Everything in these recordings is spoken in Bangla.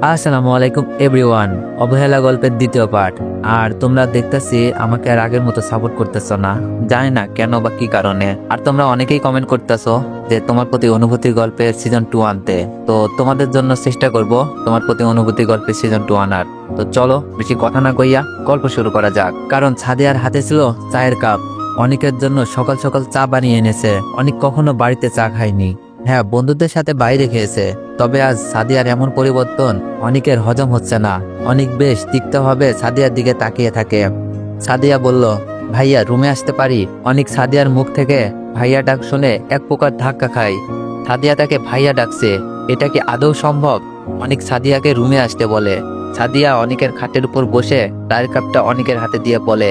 আসসালামু আলাইকুম এভরিওয়ান। অবহেলা গল্পের দ্বিতীয় পার্ট। আর তোমরা দেখতেছি আমাকে আর আগের মতো সাপোর্ট করতেছো না, জানি না কেন বা কি কারণে। আর তোমরা অনেকেই কমেন্ট করতেছো যে তোমার প্রতি অনুভূতি গল্পের সিজন 2 আনতে। তো তোমাদের জন্য চেষ্টা করব তোমার প্রতি অনুভূতি গল্পের সিজন 2 আনার। তো চলো বেশি কথা না কইয়া গল্প শুরু করা যাক। কারণ সাদিয়ার হাতে ছিল চায়ের কাপ। অনেকের জন্য সকাল সকাল চা বানিয়ে এনেছে। অনেক কখনো বাড়িতে চা খায়নি। হ্যাঁ, বন্ধুদের সাথে বাইরে খেয়েছে। তবে আজ সাদিয়ার এমন পরিবর্তন অনেকের হজম হচ্ছে না। অনেক বেশ তিক্তভাবে সাদিয়ার দিকে তাকিয়ে থাকে। সাদিয়া বলল, ভাইয়া রুমে আসতে পারি? অনেক সাদিয়ার মুখ থেকে ভাইয়া ডাক শুনে এক প্রকার ধাক্কা খায়। সাদিয়া তাকে ভাইয়া ডাকছে, এটা কি আদৌ সম্ভব? অনেক সাদিয়াকে রুমে আসতে বলে। সাদিয়া অনেকের খাটের উপর বসে চায়ের কাপটা অনেকের হাতে দিয়ে বলে,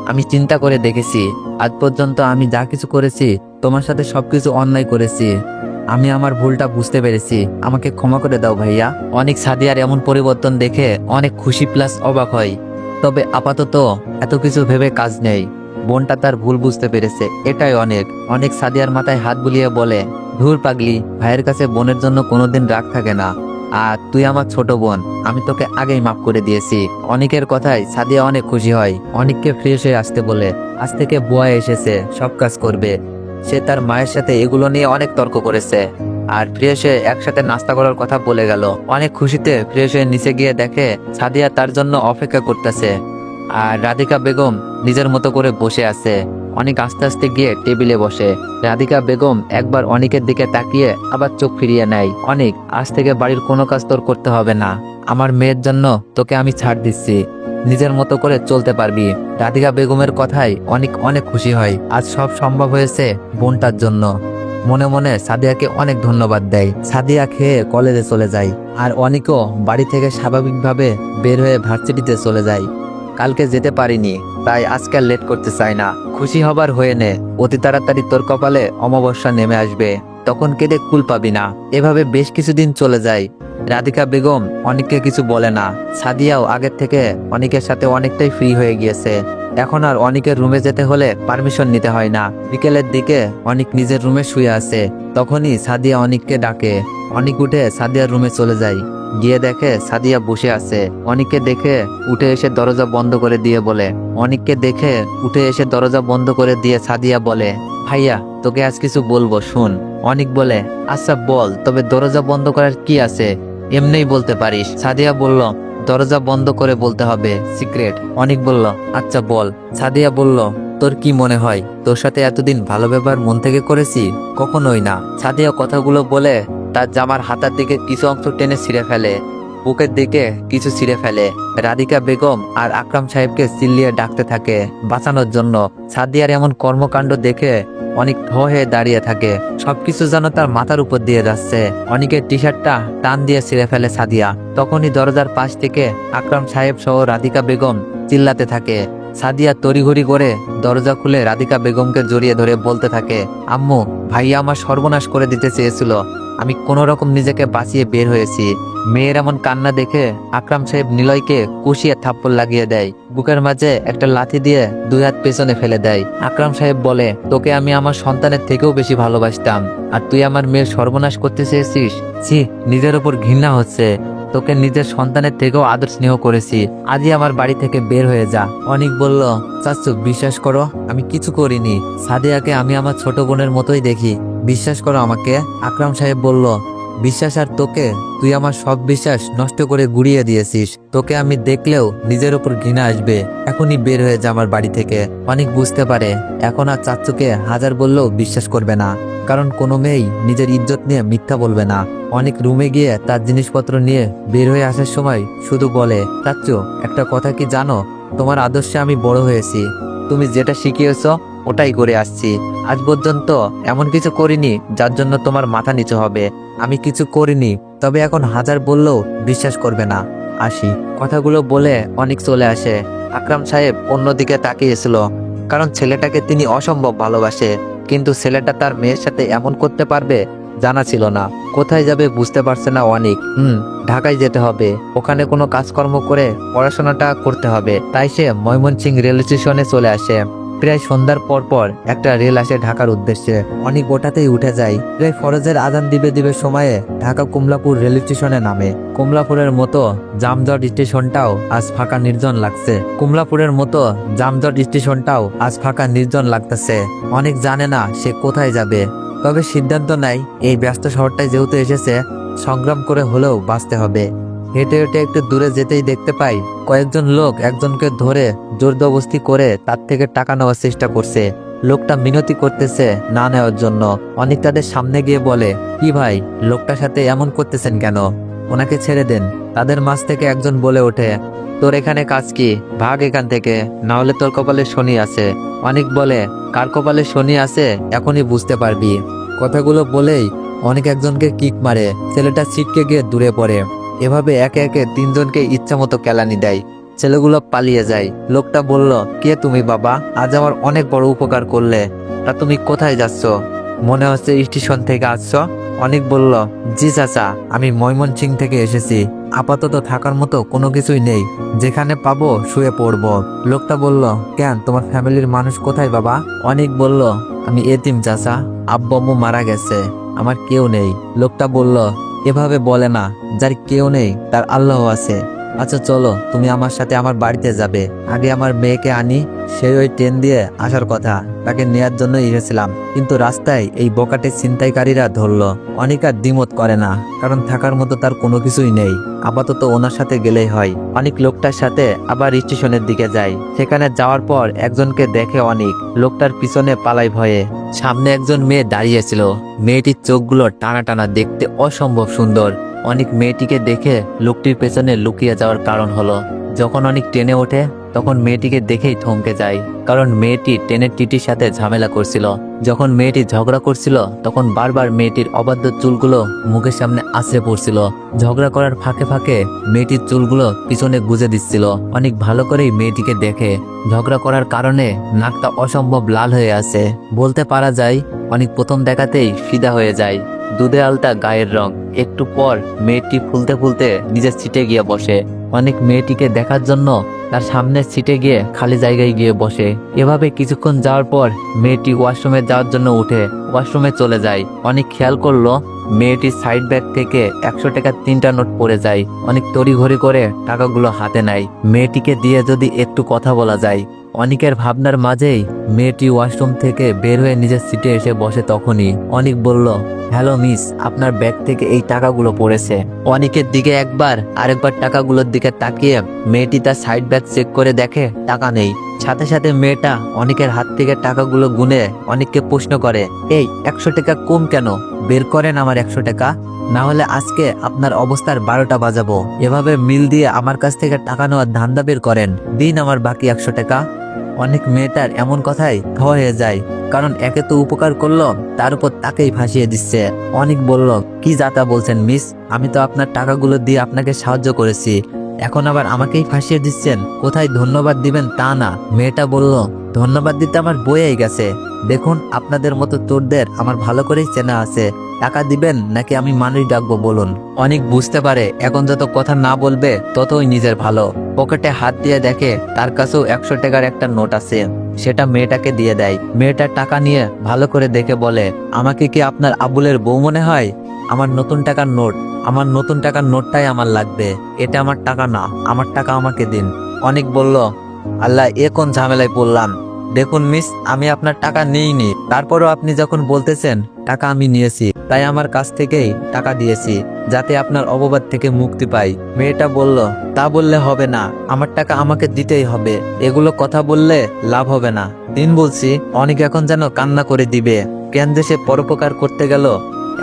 আমি চিন্তা করে দেখেছি, আজ পর্যন্ত আমি যা কিছু করেছি তোমার সাথে সবকিছু অন্যায় করেছি। আমি আমার ভুলটা বুঝতে পেরেছি, আমাকে ক্ষমা করে দাও ভাইয়া। অনেক সাদিয়ার এমন পরিবর্তন দেখে অনেক খুশি প্লাস অবাক হয়। তবে আপাতত এত কিছু ভেবে কাজ নেই। বোনটা তার ভুল বুঝতে পেরেছে, এটাই অনেক। অনেক সাদিয়ার মাথায় হাত বুলিয়ে বলে, ধুর পাগলি, ভাইয়ের কাছে বোনের জন্য কোনোদিন রাগ থাকে না। আর তুই আমার ছোট বোন, আমি তোকে আগেই মাফ করে দিয়েছি। অনেকের কথায় সাদিয়া অনেক খুশি হয়। অনেককে ফ্রেশ হয়ে আসতে বলে। আজ থেকে বুয়া এসেছে, সব কাজ করবে। সে তার মায়ের সাথে এগুলো নিয়ে অনেক তর্ক করেছে। আর ফ্রেশ হয়ে একসাথে নাস্তা করার কথা বলে গেল। অনেক খুশিতে ফ্রেশ হয়ে নিচে গিয়ে দেখে সাদিয়া তার জন্য অপেক্ষা করতেছে। আর রাধিকা বেগম নিজের মতো করে বসে আছে। অনেক আস্তে আস্তে গিয়ে টেবিলে বসে। রাধিকা বেগম একবার অনেকের দিকে তাকিয়ে আবার চোখ ফিরিয়ে নেয়। অনেক, আজ থেকে বাড়ির কোনো কাজ তোর করতে হবে না। আমার মেয়ের জন্য তোকে আমি ছাড় দিচ্ছি, নিজের মতো করে চলতে পারবি। রাধিকা বেগমের কথায় অনেক অনেক খুশি হয়। আজ সব সম্ভব হয়েছে বোনটার জন্য। মনে মনে সাদিয়াকে অনেক ধন্যবাদ দেয়। সাদিয়া খেয়ে কলেজে চলে যায়। আর অনেকও বাড়ি থেকে স্বাভাবিকভাবে বের হয়ে ভার্সিটিতে চলে যায়। কালকে যেতে পারিনি, তাই আজকে আর লেট করতে চাই না। খুশি হবার হয়ে নে, অতি তাড়াতাড়ি তোর কপালে অমাবস্যা নেমে আসবে, তখন কেঁদে কুল পাবি না। এভাবে বেশ কিছুদিন চলে যায়। রাধিকা বেগম অনেককে কিছু বলে না। সাদিয়াও আগের থেকে অনেকের সাথে অনেকটাই ফ্রি হয়ে গিয়েছে। এখন আর অনেকের রুমে যেতে হলে পারমিশন নিতে হয় না। বিকেলের দিকে অনেক নিজের রুমে শুয়ে আছে। তখনই সাদিয়া অনেককে ডাকে। অনেক উঠে সাদিয়ার রুমে চলে যায়। গিয়ে দেখে সাদিয়া বসে আছে। অনেককে দেখে উঠে এসে দরজা বন্ধ করে দিয়ে বলে অনেককে দেখে উঠে এসে দরজা বন্ধ করে দিয়ে সাদিয়া বলে, ভাইয়া তোকে আজ কিছু বলবো, শুন। অনেক বলে, আচ্ছা বল, তবে দরজা বন্ধ করার কি আছে, এমনিই বলতে পারিস। সাদিয়া বলল, দরজা বন্ধ করে বলতে হবে, সিক্রেট। অনেক বলল, আচ্ছা বল। সাদিয়া বলল, তোর কি মনে হয় তোর সাথে এতদিন ভালো ব্যবহার মন থেকে করেছি? কখনোই না। সাদিয়া কথাগুলো বলে তার জামার হাতার দিকে কিছু অংশ টেনে ছিঁড়ে ফেলে, বুকের দিকে কিছু ছিঁড়ে ফেলে। রাধিকা বেগম আর আকরাম সাহেবকে চিল্লিয়ে ডাকতে থাকে বাঁচানোর জন্য। সাদিয়ার এমন কর্মকাণ্ড দেখে অনেক থ হয়ে দাঁড়িয়ে থাকে। সবকিছু যেন তার মাথার উপর দিয়ে যাচ্ছে। অনেকের টি শার্টটা টান দিয়ে ছিঁড়ে ফেলে সাদিয়া। তখনই দরজার পাশ থেকে আকরাম সাহেব সহ রাধিকা বেগম চিল্লাতে থাকে। সাদিয়া তড়িঘড়ি করে দরজা খুলে রাধিকা বেগমকে জড়িয়ে ধরে বলতে থাকে, আম্মু, ভাইয়া আমার সর্বনাশ করে দিতে চেয়েছিল, আমি কোনো রকম নিজেকে বাঁচিয়ে বের হয়েছি। মেয়ের এমন কান্না দেখে আকরাম সাহেব নিলয়কে কষিয়ে থাপ্পড় লাগিয়ে দেয়। বুকের মাঝে একটা লাথি দিয়ে দুই হাত পেছনে ফেলে দেয়। আকরাম সাহেব বলে, তোকে আমি আমার সন্তানের থেকেও বেশি ভালোবাসতাম, আর তুই আমার মেয়ের সর্বনাশ করতে চেয়েছিস? ছি, নিজের ওপর ঘৃণা হচ্ছে। তোকে নিজের সন্তানের থেকেও আদর স্নেহ করেছি, আজই আমার বাড়ি থেকে বের হয়ে যা। অনেক বলল, চাচু বিশ্বাস করো, আমি কিছু করিনি। সাদিয়াকে আমি আমার ছোট বোনের মতোই দেখি, বিশ্বাস করো আমাকে। আকরাম সাহেব বলল, বিশ্বাস আর তোকে? তুই আমার সব বিশ্বাস নষ্ট করে গুড়িয়ে দিয়েছিস। তোকে আমি দেখলেও নিজের ওপর ঘৃণা আসবে। এখনই বের হয়ে যা আমার বাড়ি থেকে। অনেক বুঝতে পারে এখন আর চাচ্চুকে হাজার বললেও বিশ্বাস করবে না, কারণ কোনো মেয়েই নিজের ইজ্জত নিয়ে মিথ্যা বলবে না। অনেক রুমে গিয়ে তার জিনিসপত্র নিয়ে বের হয়ে আসার সময় শুধু বলে, চাচ্চু একটা কথা কি জানো, তোমার আদর্শে আমি বড় হয়েছি। তুমি যেটা শিখিয়েছ ওটাই করে আসছি। আজ পর্যন্ত এমন কিছু করিনি যার জন্য তোমার মাথা নিচু হবে। আমি কিছু করিনি, তবে এখন হাজার বললেও বিশ্বাস করবে না। আসি। কথাগুলো বলে অনেক চলে আসে। আকরাম সাহেব অন্যদিকে তাকিয়েছিল, কারণ ছেলেটাকে তিনি অসম্ভব ভালোবাসে। কিন্তু ছেলেটা তার মেয়ের সাথে এমন করতে পারবে জানা ছিল না। কোথায় যাবে বুঝতে পারছে না অনেক। ঢাকায় যেতে হবে, ওখানে কোনো কাজকর্ম করে পড়াশোনাটা করতে হবে। তাই সে ময়মনসিংহ রেল স্টেশনে চলে আসে। প্রায় সন্ধ্যার পর একটা রেল আসে ঢাকার উদ্দেশ্যে। অনেক ওটাতেই উঠে যায়। প্রায় ফরজের আজান দিবে সময়ে ঢাকা কমলাপুর রেল স্টেশনে নামে। কমলাপুরের মতো জামজট স্টেশনটাও আজ ফাঁকা নির্জন লাগছে। কমলাপুরের মতো জামজট স্টেশনটাও আজ ফাঁকা নির্জন লাগতেছে। অনেক জানে না সে কোথায় যাবে, তবে সিদ্ধান্ত নাই এই ব্যস্ত শহরটায় যেহেতু এসেছে সংগ্রাম করে হলেও বাঁচতে হবে। হেঁটে হেঁটে একটু দূরে যেতেই দেখতে পাই কয়েকজন লোক একজনকে ধরে জোরদবস্তি করে তার থেকে টাকা নেওয়ার চেষ্টা করছে। লোকটা মিনতি করতেছে না নেওয়ার জন্য। অনেক তাদের সামনে গিয়ে বলে, কি ভাই, লোকটার সাথে এমন করতেছেন কেন, ওনাকে ছেড়ে দেন। তাদের মাঝ থেকে একজন বলে ওঠে, তোর এখানে কাজ কি, ভাগ এখান থেকে, না হলে তোর কপালে শনি আছে। অনেক বলে, কার কপালে শনি আছে এখনই বুঝতে পারবি। কথাগুলো বলেই অনেক একজনকে কিক মারে, ছেলেটা ছিটকে গিয়ে দূরে পড়ে। এভাবে একে একে তিনজনকে ইচ্ছা মতো কেলানি দেয়। ছেলেগুলো পালিয়ে যায়। লোকটা বলল, কে তুমি বাবা, আজ আমার অনেক বড় উপকার করলে। তা তুমি কোথায় যাচ্ছ? মনে হচ্ছে স্টেশন থেকে আসছো। অনেক বলল, জি চাচা, আমি ময়মনসিং থেকে এসেছি। আপাতত থাকার মতো কোনো কিছুই নেই, যেখানে পাবো শুয়ে পড়বো। লোকটা বলল, কেন, তোমার ফ্যামিলির মানুষ কোথায় বাবা? অনেক বলল, আমি এতিম চাচা, আব্বু আম্মু মারা গেছে, আমার কেউ নেই। লোকটা বলল, এভাবে বলে না, যার কেউ নেই তার আল্লাহ আছে। আচ্ছা চলো, তুমি আমার সাথে আমার বাড়িতে যাবে। আগে আমার মেয়েকে আনি, সেই ওই ট্রেন দিয়ে আসার কথা, তাকে নেয়ার জন্য এসেছিলাম, কিন্তু রাস্তায় এই বকাটে ছিনতাইকারীরা ধরলো। অনেক আর দ্বিমত করে না, কারণ থাকার মতো তার কোনো কিছুই নেই। আপাতত ওনার সাথে গেলেই হয়। অনেক লোকটার সাথে আবার স্টেশনের দিকে যায়। সেখানে যাওয়ার পর একজনকে দেখে অনেক, লোকটার পিছনে পালাই ভয়ে। সামনে একজন মেয়ে দাঁড়িয়েছিল। মেয়েটির চোখগুলো টানা টানা, দেখতে অসম্ভব সুন্দর। অনেক মেয়েটিকে দেখে লোকটির পেছনে লুকিয়ে যাওয়ার কারণ হলো, যখন অনেক ট্রেনে ওঠে তখন মেয়েটিকে দেখেই থমকে যায়, কারণ মেয়েটি ট্রেনের টিটির সাথে ঝামেলা করছিল। যখন মেয়েটি ঝগড়া করছিল তখন বারবার মেয়েটির অবাধ্য চুলগুলো মুখের সামনে আছড়ে পড়ছিল। ঝগড়া করার ফাঁকে ফাঁকে মেয়েটির চুলগুলো পিছনে গুজে দিচ্ছিল। অনেক ভালো করেই মেয়েটিকে দেখে। ঝগড়া করার কারণে নাকটা অসম্ভব লাল হয়ে আছে। বলতে পারা যায় অনেক প্রথম দেখাতেই ফিদা হয়ে যায়। দুধে আলতা গায়ের রং। একটু পর মেয়েটি ফুলতে ফুলতে নিজের সিটে গিয়ে বসে। অনেক মেয়েটিকে দেখার জন্য তার সামনের সিটে গিয়ে খালি জায়গায় গিয়ে বসে। এভাবে কিছুক্ষণ যাওয়ার পর মেয়েটি ওয়াশরুমে যাওয়ার জন্য উঠে ওয়াশরুমে চলে যায়। অনেক খেয়াল করলো মেয়েটির সাইড ব্যাগ থেকে 100 টাকার 3টা নোট পড়ে যায়। অনেক তড়িঘড়ি করে টাকাগুলো হাতে নেয়। মেয়েটিকে দিয়ে যদি একটু কথা বলা যায়। অনেকের ভাবনার মাঝেই মেয়েটি ওয়াশরুম থেকে বের হয়ে নিজের সিটে এসে বসে। তখনই অনেক বলল, হ্যালো মিস, আপনার ব্যাগ থেকে এই টাকাগুলো পড়েছে। অনেকের দিকে একবার আরেকবার টাকাগুলোর দিকে তাকিয়ে মেয়েটি তার সাইড ব্যাগ চেক করে দেখে টাকা নেই। সাথে সাথে মেয়েটা অনেকের হাত থেকে টাকাগুলো গুনে অনেককে প্রশ্ন করে, এই 100 টাকা কম কেন, বের করেন আমার 100 টাকা, না হলে আজকে আপনার অবস্থার 12টা বাজাবো। এভাবে মিল দিয়ে আমার কাছ থেকে টাকা নেওয়ার ধান্দা বের করেন, দিন আমার বাকি 100 টাকা। অনেক মেয়েটার এমন কথাই হয়ে যায়, কারণ একে তো উপকার করলো, তার উপর তাকেই ফাঁসিয়ে দিচ্ছে। অনেক বলল, কি যাতা বলছেন মিস, আমি তো আপনার টাকাগুলো দিয়ে আপনাকে সাহায্য করেছি, এখন আবার আমাকেই ফাঁসিয়ে দিচ্ছেন। কোথায় ধন্যবাদ দিবেন তা না। মেয়েটা বলল, ধন্যবাদ দিতে আমার বইয়েই গেছে, দেখুন আপনাদের মতো চোরদের আমার ভালো করেই চেনা আছে। টাকা দিবেন নাকি আমি মানুষ ডাকবো বলুন। অনেক বুঝতে পারে এখন যত কথা না বলবে ততই নিজের ভালো। পকেটে হাত দিয়ে দেখে তার কাছেও 100 টাকার একটা নোট আছে। সেটা মেয়েটাকে দিয়ে দেয়। মেয়েটা টাকা নিয়ে ভালো করে দেখে বলে, আমাকে কি আপনার আবুলের বউ মনে হয়? আমার নতুন টাকার নোট, আমার নতুন টাকার নোটটাই আমার লাগবে। এটা আমার টাকা না, আমার টাকা আমাকে দিন। অনেক বলল, আল্লাহ, এ কোন ঝামেলায় পড়লাম। দেখুন মিস, আমি আপনার টাকা নিইনি, তারপরও আপনি যখন বলতেছেন টাকা আমি নিয়েছি, তাই আমার কাছ থেকেই টাকা দিয়েছি, যাতে আপনার অপবাদ থেকে মুক্তি পাই। মেয়েটা বলল, তা বললে হবে না, আমার টাকা আমাকে দিতেই হবে। এগুলো কথা বললে লাভ হবে না, দিন বলছি। অনেক এখন যেন কান্না করে দিবে। কেন দেশে পরোপকার করতে গেল,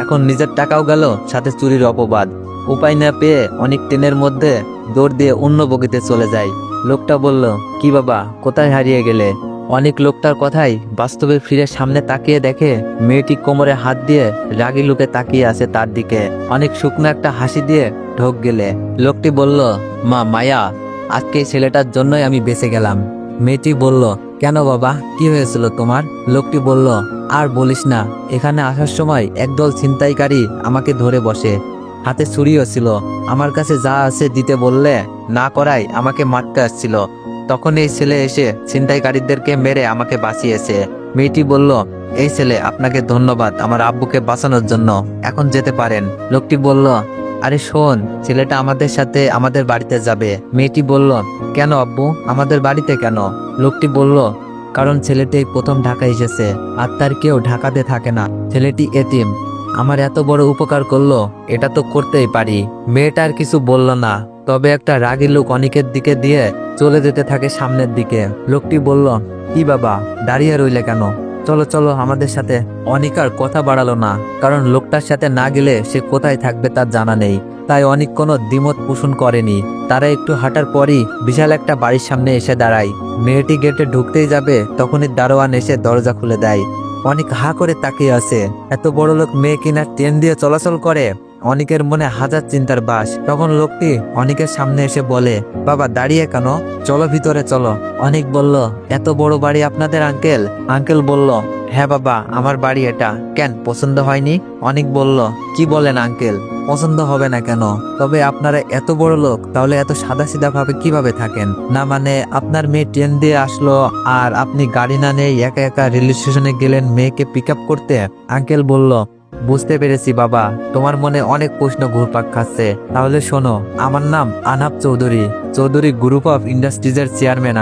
এখন নিজের টাকাও গেল, সাথে চুরির অপবাদ। উপায় না পেয়ে অনেক ট্রেনের মধ্যে দৌড় দিয়ে অন্য বগিতে চলে যায়। লোকটা বলল, কি বাবা, কোথায় হারিয়ে গেলে? অনেক লোকটার কথাই বাস্তবে ফিরে সামনে তাকিয়ে দেখে মেয়েটি কোমরে হাত দিয়ে রাগী লোকে তাকিয়ে আছে তার দিকে। অনেক শুকনো একটা হাসি দিয়ে ঢোক গেলে। লোকটি বলল, মা মায়া, আজকে এই ছেলেটার জন্যই আমি বেঁচে গেলাম। মেয়েটি বলল, কেন বাবা, কি হয়েছিল তোমার? লোকটি বলল, আর বলিস না, এখানে আসার সময় একদল ছিনতাইকারী আমাকে ধরে বসে, হাতে ছুরিও ছিল। আমার কাছে যা আছে দিতে বললে না করায় আমাকে মারতে আসছিল। তখন এই ছেলে এসে ছিনতাইকারীদেরকে মেরে আমাকে বাঁচিয়েছে। মেয়েটি বলল, এই ছেলে আপনাকে ধন্যবাদ আমার আব্বুকে বাঁচানোর জন্য, এখন যেতে পারেন। লোকটি বলল, আরে শোন, ছেলেটা আমাদের সাথে আমাদের বাড়িতে যাবে। মেয়েটি বলল, কেন আব্বু, আমাদের বাড়িতে কেন? লোকটি বলল, কারণ ছেলেটি এই প্রথম ঢাকা এসেছে আর তার কেউ ঢাকাতে থাকে না। ছেলেটি এতিম, আমার এত বড় উপকার করলো, এটা তো করতেই পারি। মেয়েটা আর কিছু বলল না, তবে একটা রাগী লোক অনিকের দিকে দিয়ে চলে যেতে থাকে সামনের দিকে। লোকটি বলল, কি বাবা, দাঁড়িয়ে রইলে কেন? চলো চলো আমাদের সাথে। অনিক আর কথা বাড়ালো না, কারণ লোকটার সাথে না গেলে সে কোথায় থাকবে তার জানা নেই। তাই অনিক কোনো দ্বিমত পোষণ করেনি। তারা একটু হাঁটার পরই বিশাল একটা বাড়ির সামনে এসে দাঁড়ায়। মেয়েটি গেটে ঢুকতেই যাবে, তখনই দারোয়ান এসে দরজা খুলে দেয়। অনিক হা করে তাকিয়ে আছে। এত বড় লোক মেয়ে কিনা ট্রেন দিয়ে চলাচল করে। অনিকের মনে হাজার চিন্তার বাস। তখন লোকটি অনিকের সামনে এসে বলে, বাবা দাঁড়িয়ে কেন, চলো ভিতরে চলো। অনিক বলল, এত বড় বাড়ি আপনাদের আঙ্কেল? আঙ্কেল বলল, হ্যাঁ বাবা, আমার বাড়ি এটা। কেন, পছন্দ হয়নি? অনিক বলল, কি বলেন আঙ্কেল, পছন্দ হবে না কেন? তবে আপনারা এত বড় লোক, তাহলে এত সাদাসিধা ভাবে কিভাবে থাকেন? না মানে আপনার মেয়ে ট্রেন দিয়ে আসলো আর আপনি গাড়ি না নিয়ে একা একা রেল স্টেশনে গেলেন মেয়েকে পিক আপ করতে? আঙ্কেল বলল, বুঝতে পেরেছি বাবা, তোমার মনে অনেক প্রশ্ন ঘুরপাক খাচ্ছে। তাহলে শোনো, আমার নাম আনাব চৌধুরী। চৌধুরী গ্রুপ অফ ইন্ডাস্ট্রিজের চেয়ারম্যান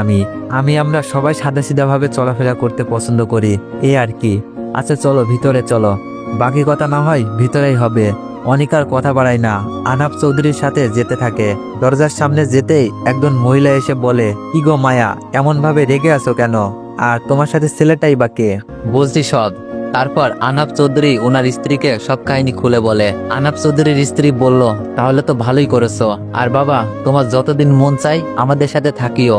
আমরা সবাই সাদাসিধা ভাবে চলাফেরা করতে পছন্দ করি, এই আর কি। আচ্ছা চলো ভিতরে চলো, বাকি কথা না হয় ভিতরেই হবে। অনিক আর কথা বাড়ায় না, আনাব চৌধুরীর সাথে যেতে থাকে। দরজার সামনে যেতেই একজন মহিলা এসে বলে, কি গো মায়া, এমন ভাবে রেগে আছো কেন? আর তোমার সাথে ছেলেটাই বা কে? বলছি সব। তারপর আনাব চৌধুরী ওনার স্ত্রীকে সব কাহিনী খুলে বলে। আনাব চৌধুরীর স্ত্রী বলল, তাহলে তো ভালোই করেছো। আর বাবা, তোমার যতদিন মন চাই আমাদের সাথে থাকিও।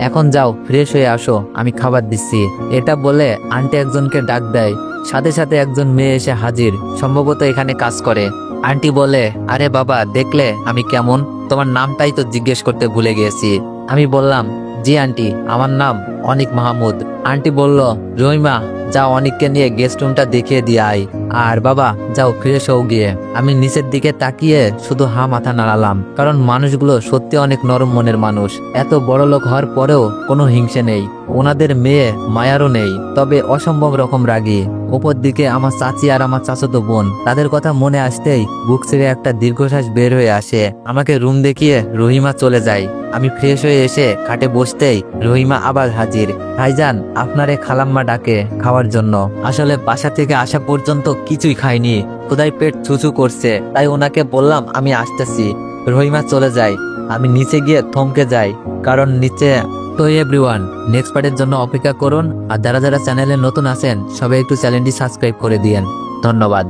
এখন যাও, ফ্রেশ হয়ে আসো, আমি খাবার দিচ্ছি। এটা বলে আন্টি একজনকে ডাক দেয়। সাথে সাথে একজন মেয়ে এসে হাজির, সম্ভবত এখানে কাজ করে। আন্টি বলে, আরে বাবা, দেখলে আমি কেমন? তোমার নামটাই তো জিজ্ঞেস করতে ভুলে গিয়েছি। আমি বললাম, জি আন্টি, আমার নাম অনিক মাহমুদ। আন্টি বলল, রহিমা, যাও অনিককে নিয়ে গেস্ট রুমটা দেখিয়ে দিয়ে আয়। আর বাবা, যাও ফ্রেশ হও গিয়ে। আমি নিচের দিকে তাকিয়ে শুধু হা মাথা নাড়ালাম, কারণ মানুষগুলো সত্যি অনেক নরম মনের মানুষ। এত বড় লোক হওয়ার পরেও কোনো হিংসে নেই, ওনাদের মেয়ে মায়ারও নেই, তবে অসম্ভব রকম রাগী। ওপর দিকে আমার চাচি আর আমার চাচাতো বোন, তাদের কথা মনে আসতেই বুক ছেড়ে একটা দীর্ঘশ্বাস বের হয়ে আসে। আমাকে রুম দেখিয়ে রহিমা চলে যায়। আমি ফ্রেশ হয়ে এসে খাটে বসতেই রহিমা আবার হাজির। ভাইজান, আপনারে খালাম্মা ডাকে খাওয়ার জন্য। আসলে বাসা থেকে আসা পর্যন্ত কিছুই খাইনি, খোদাই পেট ছুঁচু করছে, তাই ওনাকে বললাম আমি আসতেছি। রহিমা চলে যায়। আমি নিচে গিয়ে থমকে যাই, কারণ নিচে। তো এভরিওয়ান, নেক্সট পার্টের জন্য অপেক্ষা করুন। আর যারা যারা চ্যানেলে নতুন আছেন সবাই একটু চ্যানেলটি সাবস্ক্রাইব করে দিয়েন। ধন্যবাদ।